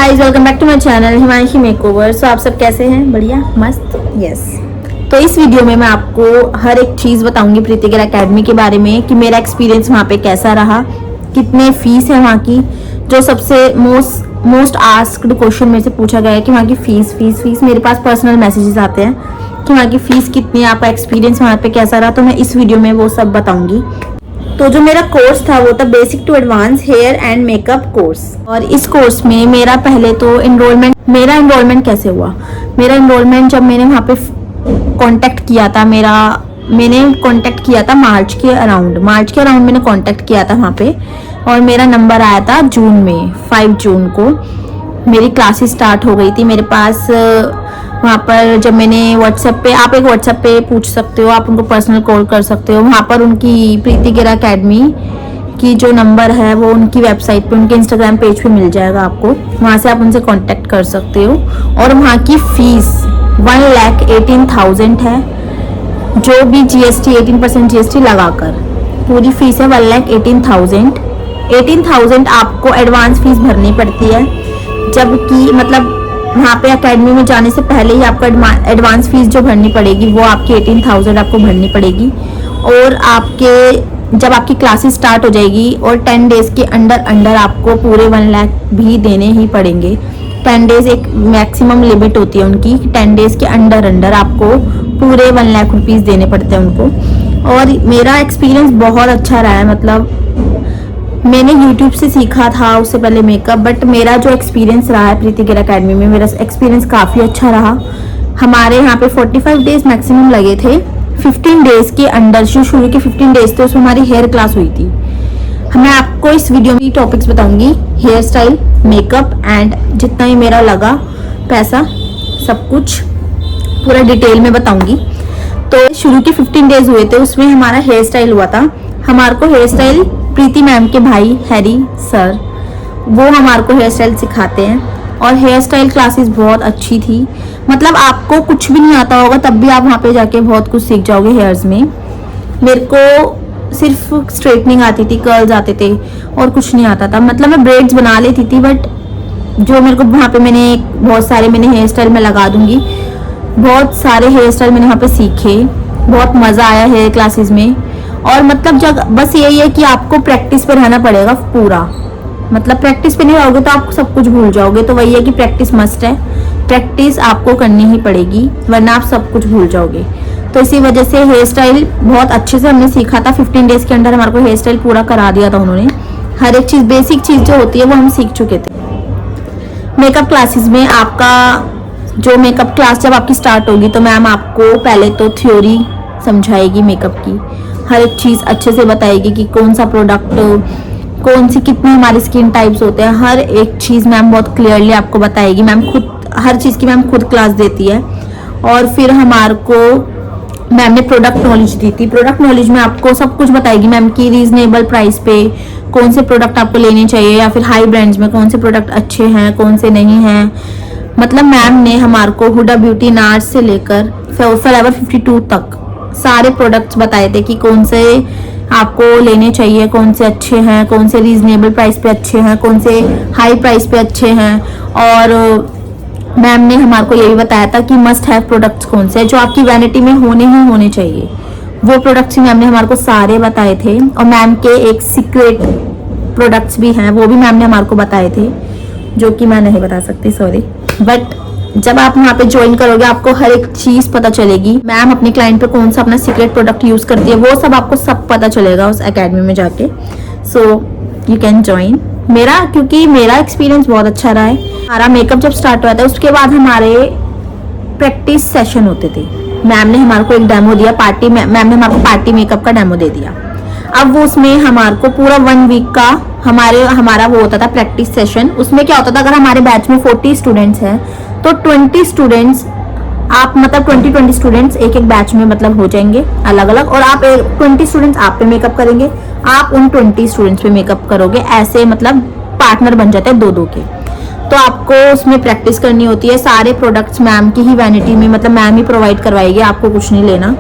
Guys, welcome back to my channel Himanshi makeover. So आप सब कैसे हैं? बढ़िया, मस्त, यस। तो इस वीडियो में मैं आपको हर एक चीज़ बताऊंगी प्रीति गिर एकेडमी के बारे में कि मेरा एक्सपीरियंस वहाँ पे कैसा रहा, कितने फीस है वहाँ की। जो सबसे मोस्ट आस्क्ड क्वेश्चन मेरे से पूछा गया है कि वहाँ की फीस मेरे पास पर्सनल मैसेजेस आते हैं कि वहाँ की फीस कितनी है, आपका एक्सपीरियंस वहाँ पे कैसा रहा। तो मैं इस वीडियो में वो सब बताऊंगी। तो जो मेरा कोर्स था वो था basic to advance hair and makeup course. और इस कोर्स में मेरा पहले तो मेरा एनरोलमेंट कैसे हुआ। मेरा एनरोलमेंट जब मैंने वहाँ पे कांटेक्ट किया था, मैंने कांटेक्ट किया था मार्च के अराउंड मैंने कांटेक्ट किया था वहाँ पे। और मेरा नंबर आया था जून में, 5 जून को मेरी क्लासेस स्टार्ट हो गई थी मेरे पास। वहाँ पर जब मैंने व्हाट्सएप पे, आप एक व्हाट्सएप पे पूछ सकते हो, आप उनको पर्सनल कॉल कर सकते हो। वहाँ पर उनकी प्रीति गिर एकेडमी की जो नंबर है वो उनकी वेबसाइट पे, उनके इंस्टाग्राम पेज पे मिल जाएगा आपको। वहाँ से आप उनसे कांटेक्ट कर सकते हो। और वहाँ की फीस 1,18,000 है, जो भी GST 18% GST लगाकर पूरी फीस है 1,18,000। 18,000 आपको एडवांस फीस भरनी पड़ती है, जबकि मतलब वहाँ पे एकेडमी में जाने से पहले ही आपको एडवांस फीस जो भरनी पड़ेगी वो आपकी 18,000 आपको भरनी पड़ेगी। और जब आपकी क्लासेस स्टार्ट हो जाएगी और 10 डेज के अंडर आपको पूरे 1 लाख भी देने ही पड़ेंगे। 10 डेज एक मैक्सिमम लिमिट होती है उनकी, 10 डेज के अंडर आपको पूरे 1 लाख रुपीज़ देने पड़ते हैं उनको। और मेरा एक्सपीरियंस बहुत अच्छा रहा है। मतलब मैंने YouTube से सीखा था उससे पहले मेकअप, बट मेरा जो एक्सपीरियंस रहा है प्रीति गिर एकेडमी में, मेरा एक्सपीरियंस काफ़ी अच्छा रहा। हमारे यहाँ पे 45 डेज मैक्सिमम लगे थे। 15 डेज के अंदर जो शुरू के 15 डेज थे उसमें हमारी हेयर क्लास हुई थी। मैं आपको इस वीडियो में टॉपिक्स बताऊंगी, हेयर स्टाइल, मेकअप एंड जितना ही मेरा लगा पैसा, सब कुछ पूरा डिटेल में बताऊंगी। तो शुरू के 15 डेज हुए थे, उसमें हमारा हेयर स्टाइल हुआ था। हमारे को हेयर स्टाइल प्रीति मैम के भाई हैरी सर, वो हमारे को हेयर स्टाइल सिखाते हैं। और हेयर स्टाइल क्लासेस बहुत अच्छी थी। मतलब आपको कुछ भी नहीं आता होगा तब भी आप वहाँ पे जाके बहुत कुछ सीख जाओगे हेयर्स में। मेरे को सिर्फ स्ट्रेटनिंग आती थी, कर्ल्स आते थे और कुछ नहीं आता था। मतलब मैं ब्रेड्स बना लेती थी, बट जो मेरे को वहाँ पे बहुत सारे हेयर स्टाइल में लगा दूंगी। बहुत सारे हेयर स्टाइल मैंने वहाँ पे सीखे, बहुत मज़ा आया हेयर क्लासेस में। और मतलब बस यही है कि आपको प्रैक्टिस पे रहना पड़ेगा पूरा। मतलब प्रैक्टिस पे नहीं रहोगे तो आप सब कुछ भूल जाओगे। तो वही है कि प्रैक्टिस मस्ट है, प्रैक्टिस आपको करनी ही पड़ेगी, वरना आप सब कुछ भूल जाओगे। तो इसी वजह से हेयर स्टाइल बहुत अच्छे से हमने सीखा था। 15 डेज के अंदर हमारे को हेयर स्टाइल पूरा करा दिया था उन्होंने। हर एक चीज़, बेसिक चीज़ जो होती है वो हम सीख चुके थे। मेकअप क्लासेस में आपका जो मेकअप क्लास जब आपकी स्टार्ट होगी तो मैम आपको पहले तो थ्योरी समझाएगी मेकअप की, हर एक चीज़ अच्छे से बताएगी कि कौन सा प्रोडक्ट, कौन सी कितनी हमारी स्किन टाइप्स होते हैं, हर एक चीज़ मैम बहुत क्लियरली आपको बताएगी। मैम खुद हर चीज़ की मैम खुद क्लास देती है। और फिर हमारे को मैम ने प्रोडक्ट नॉलेज दी थी। प्रोडक्ट नॉलेज में आपको सब कुछ बताएगी मैम की रीजनेबल प्राइस पे कौन से प्रोडक्ट आपको लेने चाहिए, या फिर हाई ब्रांड्स में कौन से प्रोडक्ट अच्छे हैं, कौन से नहीं हैं। मतलब मैम ने हमारे को हुडा ब्यूटी नार्स से लेकर फॉरएवर 52 तक सारे प्रोडक्ट्स बताए थे कि कौन से आपको लेने चाहिए, कौन से अच्छे हैं, कौन से रीजनेबल प्राइस पे अच्छे हैं, कौन से हाई प्राइस पे अच्छे हैं। और मैम ने हमारे को ये भी बताया था कि मस्ट हैव प्रोडक्ट्स कौन से हैं, जो आपकी वैनिटी में होने चाहिए। वो प्रोडक्ट्स मैम ने हमारे को सारे बताए थे। और मैम के एक सीक्रेट प्रोडक्ट्स भी हैं, वो भी मैम ने हमारे को बताए थे, जो कि मैं नहीं बता सकती, सॉरी। बट जब आप वहाँ पे ज्वाइन करोगे आपको हर एक चीज़ पता चलेगी। मैम अपने क्लाइंट पे कौन सा अपना सीक्रेट प्रोडक्ट यूज़ करती है, वो सब आपको सब पता चलेगा उस एकेडमी में जाके। So you can join. क्योंकि मेरा एक्सपीरियंस बहुत अच्छा रहा है। हमारा मेकअप जब स्टार्ट हुआ था उसके बाद हमारे प्रैक्टिस सेशन होते थे। मैम ने हमारे को एक डेमो दिया, मैम ने हमारे को पार्टी मेकअप का डेमो दे दिया। अब वो उसमें हमारे को पूरा 1 वीक का हमारा वो होता था प्रैक्टिस सेशन। उसमें क्या होता था, अगर हमारे बैच में 40 स्टूडेंट्स हैं तो 20 स्टूडेंट्स आप, मतलब 20 स्टूडेंट्स एक बैच में मतलब हो जाएंगे अलग अलग। और आप 20 स्टूडेंट्स आप पे मेकअप करेंगे, आप उन 20 स्टूडेंट्स पे मेकअप करोगे। ऐसे मतलब पार्टनर बन जाते हैं 2-2 के। तो आपको उसमें प्रैक्टिस करनी होती है। सारे प्रोडक्ट्स मैम की ही वैनिटी में, मतलब मैम ही प्रोवाइड करवाएगी, आपको कुछ नहीं लेना।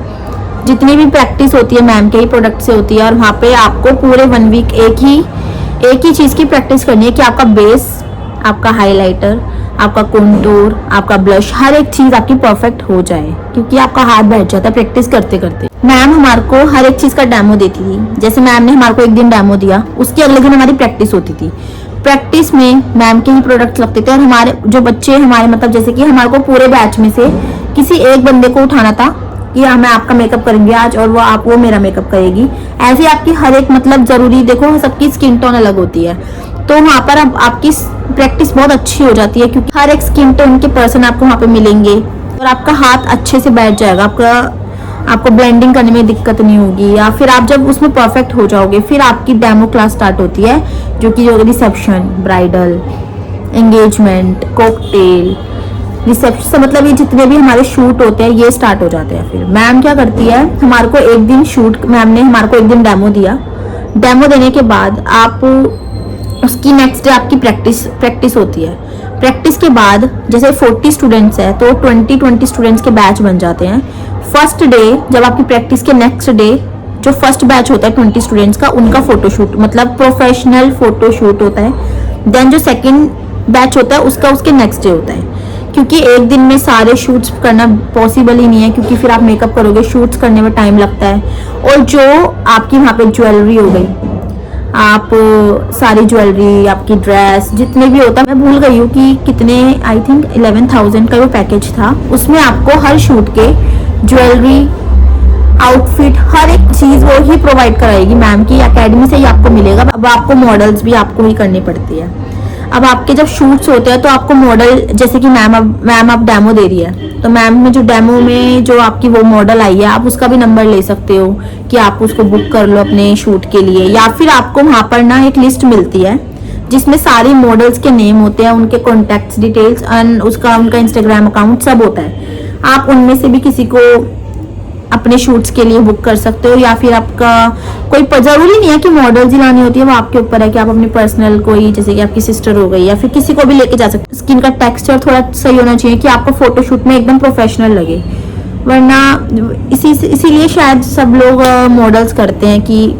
जितनी भी प्रैक्टिस होती है मैम के ही प्रोडक्ट से होती है। और वहाँ पे आपको पूरे 1 वीक एक ही चीज़ की प्रैक्टिस करनी है कि आपका बेस आपका हाइलाइटर, आपका कंटूर, आपका ब्लश, हर एक चीज आपकी परफेक्ट हो जाए, क्योंकि आपका हाथ बैठ जाता है प्रैक्टिस करते करते। मैम हमारे को हर एक चीज का डेमो देती थी। जैसे मैम ने हमारे को एक दिन डेमो दिया, उसके अगले दिन हमारी प्रैक्टिस होती थी। प्रैक्टिस में मैम के ही प्रोडक्ट्स लगते थे, और हमारे जो बच्चे हमारे मतलब जैसे कि हमारे को पूरे बैच में से किसी एक बंदे को उठाना था कि मैं आपका मेकअप करेंगे आज, और वो मेरा मेकअप करेगी। ऐसे आपकी हर एक मतलब जरूरी, देखो सबकी स्किन टोन अलग होती है, तो वहाँ पर अब आपकी प्रैक्टिस बहुत अच्छी हो जाती है, क्योंकि हर एक स्किन टोन के पर्सन आपको वहाँ पे मिलेंगे, और आपका हाथ अच्छे से बैठ जाएगा, आपको ब्लेंडिंग करने में दिक्कत नहीं होगी। या फिर आप जब उसमें परफेक्ट हो जाओगे, फिर आपकी डेमो क्लास स्टार्ट होती है, जो कि reception, bridal, engagement, cocktail, reception, मतलब ये जितने भी हमारे शूट होते हैं ये स्टार्ट हो जाते हैं। फिर मैम क्या करती है, हमारे को एक दिन मैम ने हमारे को एक दिन डेमो दिया। डेमो देने के बाद आप उसकी नेक्स्ट डे आपकी प्रैक्टिस होती है। प्रैक्टिस के बाद जैसे 40 स्टूडेंट्स है तो 20 स्टूडेंट्स के बैच बन जाते हैं। फर्स्ट डे जब आपकी प्रैक्टिस के नेक्स्ट डे जो फर्स्ट बैच होता है 20 स्टूडेंट्स का, उनका फोटोशूट मतलब प्रोफेशनल फोटोशूट होता है। देन जो सेकंड बैच होता है उसका उसके नेक्स्ट डे होता है, क्योंकि एक दिन में सारे शूट्स करना पॉसिबल ही नहीं है, क्योंकि फिर आप मेकअप करोगे, शूट्स करने में टाइम लगता है। और जो आपकी वहाँ पे ज्वेलरी हो गई, आप सारी ज्वेलरी, आपकी ड्रेस, जितने भी होता है, मैं भूल गई हूँ कि कितने, आई थिंक 11,000 का वो पैकेज था। उसमें आपको हर शूट के ज्वेलरी, आउटफिट, हर एक चीज वो ही प्रोवाइड कराएगी मैम की एकेडमी से ही आपको मिलेगा। अब आपको मॉडल्स भी आपको ही करनी पड़ती है। अब आपके जब शूट्स होते हैं तो आपको मॉडल, जैसे कि मैम अब डेमो दे रही है, तो मैम में जो डेमो में जो आपकी वो मॉडल आई है, आप उसका भी नंबर ले सकते हो कि आप उसको बुक कर लो अपने शूट के लिए। या फिर आपको वहाँ पर ना एक लिस्ट मिलती है जिसमें सारी मॉडल्स के नेम होते हैं, उनके कॉन्टैक्ट डिटेल्स, उनका इंस्टाग्राम अकाउंट सब होता है। आप उनमें से भी किसी को अपने शूट्स के लिए बुक कर सकते हो। या फिर आपका कोई जरूरी नहीं है कि मॉडल्स ही लानी होती है, वो आपके ऊपर है कि आप अपनी पर्सनल कोई, जैसे कि आपकी सिस्टर हो गई या फिर किसी को भी लेके जा सकते हो। स्किन का टेक्सचर थोड़ा सही होना चाहिए कि आपको फोटोशूट में एकदम प्रोफेशनल लगे, वरना इसीलिए शायद सब लोग मॉडल्स करते हैं कि,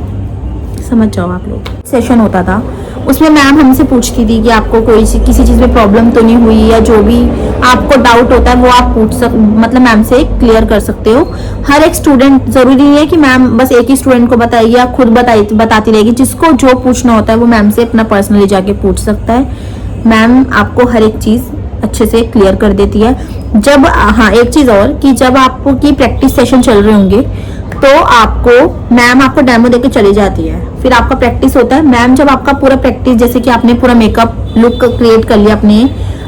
समझ जाओ आप लोग। सेशन होता था उसमें मैम हमसे पूछती थी कि आपको किसी चीज़ में प्रॉब्लम तो नहीं हुई, या जो भी आपको डाउट होता है वो आप मतलब मैम से क्लियर कर सकते हो। हर एक स्टूडेंट, जरूरी नहीं है कि मैम बस एक ही स्टूडेंट को बताएगी या खुद बताती रहेगी। जिसको जो पूछना होता है वो मैम से अपना पर्सनली जाके पूछ सकता है। मैम आपको हर एक चीज़ अच्छे से क्लियर कर देती है। जब, हाँ एक चीज़ और, कि जब आपको की प्रैक्टिस सेशन चल रहे होंगे तो मैम आपको डेमो देके चली जाती है, फिर आपका प्रैक्टिस होता है। मैम जब आपका पूरा प्रैक्टिस, जैसे कि आपने पूरा मेकअप लुक क्रिएट कर लिया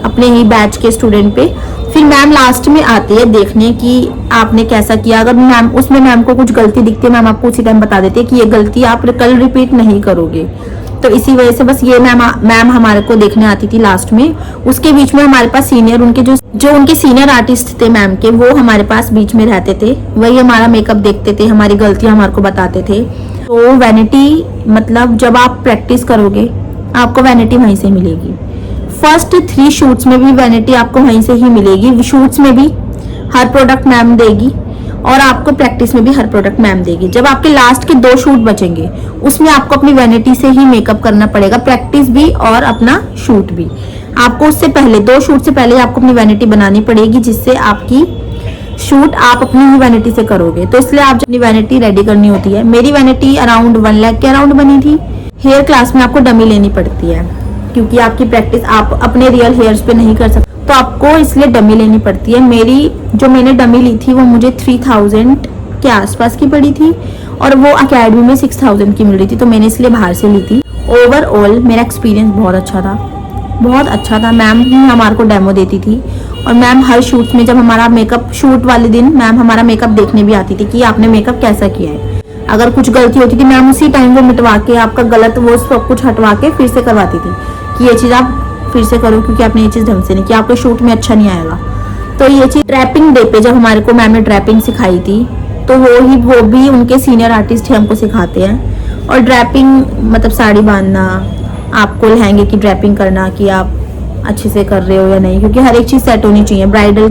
अपने ही बैच के स्टूडेंट पे, फिर मैम लास्ट में आती है देखने कि आपने कैसा किया। अगर मैम को कुछ गलती दिखती है, मैम आपको उसी टाइम बता देती है कि ये गलती आप कल रिपीट नहीं करोगे। तो इसी वजह से बस ये मैम हमारे को देखने आती थी लास्ट में। उसके बीच में हमारे पास सीनियर, उनके सीनियर आर्टिस्ट थे मैम के, वो हमारे पास बीच में रहते थे, वही हमारा मेकअप देखते थे, हमारी गलतियां हमारे को बताते थे। तो वैनिटी, मतलब जब आप प्रैक्टिस करोगे आपको वैनिटी वहीं से मिलेगी। फर्स्ट 3 शूट्स में भी वैनिटी आपको वहीं से ही मिलेगी। शूट्स में भी हर प्रोडक्ट मैम देगी और आपको प्रैक्टिस में भी हर प्रोडक्ट मैम देगी। जब आपके लास्ट के 2 शूट बचेंगे उसमें आपको अपनी वैनिटी से ही मेकअप करना पड़ेगा, प्रैक्टिस भी और अपना शूट भी। आपको उससे पहले 2 शूट से पहले आपको अपनी वैनिटी बनानी पड़ेगी, जिससे आपकी शूट आप अपनी ही वैनिटी से करोगे। तो इसलिए आप अपनी वैनिटी रेडी करनी होती है। मेरी वैनिटी अराउंड 1 लाख के अराउंड बनी थी। हेयर क्लास में आपको डमी लेनी पड़ती है, क्योंकि आपकी प्रैक्टिस आप अपने रियल हेयर्स पे नहीं कर सकते, तो आपको इसलिए डमी लेनी पड़ती है। मैंने डमी ली थी वो मुझे 3000 के आसपास की पड़ी थी, और वो अकेडमी में 6000 की मिल रही थी, तो मैंने इसलिए बाहर से ली थी। ओवरऑल मेरा एक्सपीरियंस बहुत अच्छा था। मैम ही हमारे को डेमो देती थी, और मैम हर शूट में, जब हमारा मेकअप शूट वाले दिन, मैम हमारा मेकअप देखने भी आती थी कि आपने मेकअप कैसा किया है। अगर कुछ गलती होती थी मैम उसी टाइम वो मिटवा के, आपका गलत वो सब कुछ हटवा के फिर से करवाती थी कि ये चीज़ आप फिर से करो, क्योंकि आपने ये चीज़ ढंग से नहीं किया, आपके शूट में अच्छा नहीं आएगा। तो ये चीज़ ड्रैपिंग डे पे जब हमारे को मैम ने ड्रैपिंग सिखाई थी, तो वो भी उनके सीनियर आर्टिस्ट ही हमको सिखाते हैं। और ड्रैपिंग मतलब साड़ी बांधना, आपको लहंगे की ड्रैपिंग करना कि आप अच्छे से कर रहे हो या नहीं, क्योंकि हर एक चीज़ सेट होनी चाहिए। ब्राइडल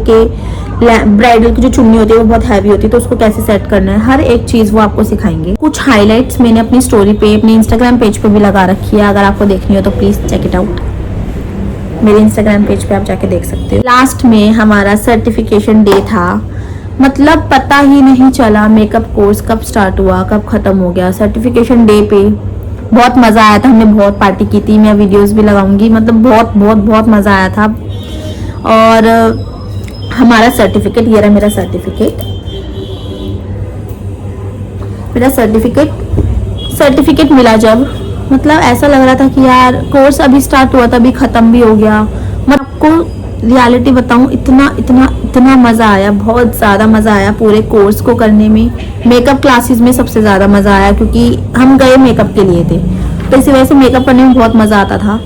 की जो चुन्नी होती है वो बहुत हैवी होती है, तो उसको कैसे सेट करना है, हर एक चीज़ वो आपको सिखाएंगे। कुछ हाइलाइट्स मैंने अपनी स्टोरी पे, अपने इंस्टाग्राम पेज पे भी लगा रखी है, अगर आपको देखनी हो तो प्लीज़ चेक इट आउट। मेरे इंस्टाग्राम पेज पे आप जाके देख सकते हो। लास्ट में हमारा सर्टिफिकेशन डे था, मतलब पता ही नहीं चला मेकअप कोर्स कब स्टार्ट हुआ कब ख़त्म हो गया। सर्टिफिकेशन डे पे बहुत मज़ा आया था, हमने बहुत पार्टी की थी, मैं वीडियोस भी लगाऊंगी, मतलब बहुत बहुत बहुत मज़ा आया था। और हमारा सर्टिफिकेट, ये रहा मेरा सर्टिफिकेट मिला जब, मतलब ऐसा लग रहा था कि यार कोर्स अभी स्टार्ट हुआ था, अभी ख़त्म भी हो गया। मैं आपको रियलिटी बताऊं, इतना इतना इतना मज़ा आया, बहुत ज़्यादा मज़ा आया पूरे कोर्स को करने में। मेकअप क्लासेस में सबसे ज़्यादा मज़ा आया, क्योंकि हम गए मेकअप के लिए थे, तो इसी वजह से मेकअप करने में बहुत मज़ा आता था।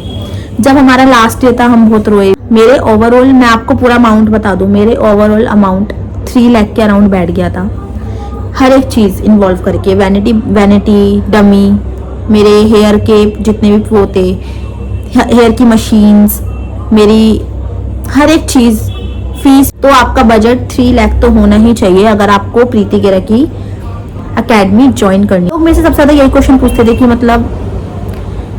जब हमारा लास्ट डे था हम बहुत रोए। मेरे ओवरऑल, मैं आपको पूरा अमाउंट बता दूं, मेरे ओवरऑल अमाउंट 3 लाख के अराउंड बैठ गया था, हर एक चीज़ इन्वॉल्व करके। वैनिटी, डमी, मेरे हेयर के जितने भी वो थे, हेयर की मशीन्स, मेरी हर एक चीज़, फीस। तो आपका बजट 3 लाख तो होना ही चाहिए अगर आपको प्रीति गेरा की अकेडमी ज्वाइन करनी। तो मेरे से सबसे ज़्यादा यही क्वेश्चन पूछते थे कि मतलब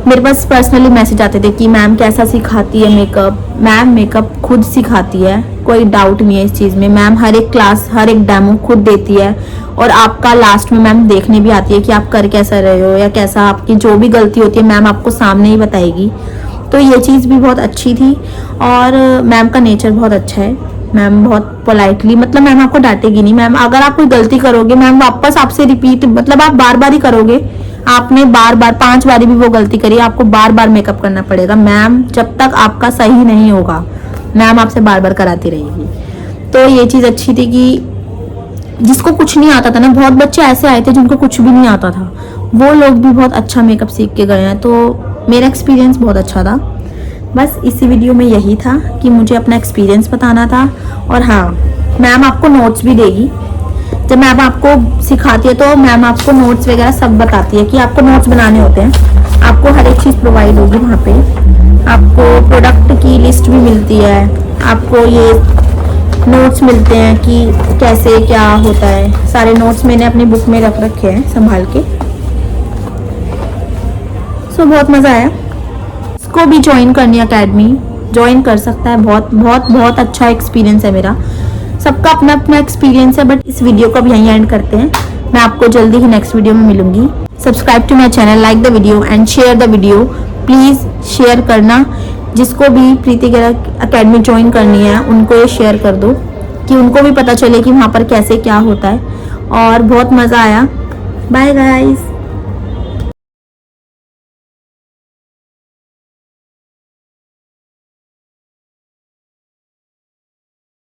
मेरे पास पर्सनली मैसेज आते थे कि मैम कैसा सिखाती है मेकअप। मैम मेकअप खुद सिखाती है, कोई डाउट नहीं है इस चीज़ में। मैम हर एक क्लास, हर एक डेमो खुद देती है, और आपका लास्ट में मैम देखने भी आती है कि आप कर कैसा रहे हो, या कैसा आपकी जो भी गलती होती है मैम आपको सामने ही बताएगी। तो ये चीज़ भी बहुत अच्छी थी। और मैम का नेचर बहुत अच्छा है, मैम बहुत पोलाइटली, मतलब मैम आपको डांटेगी नहीं। मैम अगर आप कोई गलती करोगे, मैम वापस आपसे रिपीट, मतलब आप बार बार ही करोगे, आपने बार बार 5 बारी भी वो गलती करी, आपको बार बार मेकअप करना पड़ेगा। मैम जब तक आपका सही नहीं होगा, मैम आपसे बार बार कराती रहेगी। तो ये चीज़ अच्छी थी कि जिसको कुछ नहीं आता था ना, बहुत बच्चे ऐसे आए थे जिनको कुछ भी नहीं आता था, वो लोग भी बहुत अच्छा मेकअप सीख के गए हैं। तो मेरा एक्सपीरियंस बहुत अच्छा था। बस इसी वीडियो में यही था कि मुझे अपना एक्सपीरियंस बताना था। और हाँ, मैम आपको नोट्स भी देगी, जब मैम आपको सिखाती है तो मैम आपको नोट्स वगैरह सब बताती है कि आपको नोट्स बनाने होते हैं। आपको हर एक चीज़ प्रोवाइड होगी वहाँ पे, आपको प्रोडक्ट की लिस्ट भी मिलती है, आपको ये नोट्स मिलते हैं कि कैसे क्या होता है। सारे नोट्स मैंने अपनी बुक में रख रखे हैं संभाल के। सो बहुत मज़ा आया। इसको भी ज्वाइन करनी अकेडमी, ज्वाइन कर सकता है। बहुत बहुत बहुत अच्छा एक्सपीरियंस है मेरा। सबका अपना अपना एक्सपीरियंस है, बट इस वीडियो को भी यहीं एंड करते हैं। मैं आपको जल्दी ही नेक्स्ट वीडियो में मिलूंगी। Subscribe to my channel, like the video and share the video. Please share करना, जिसको भी प्रीति गेरा अकेडमी ज्वाइन करनी है उनको ये शेयर कर दो, कि उनको भी पता चले कि वहाँ पर कैसे क्या होता है। और बहुत मज़ा आया। Bye guys.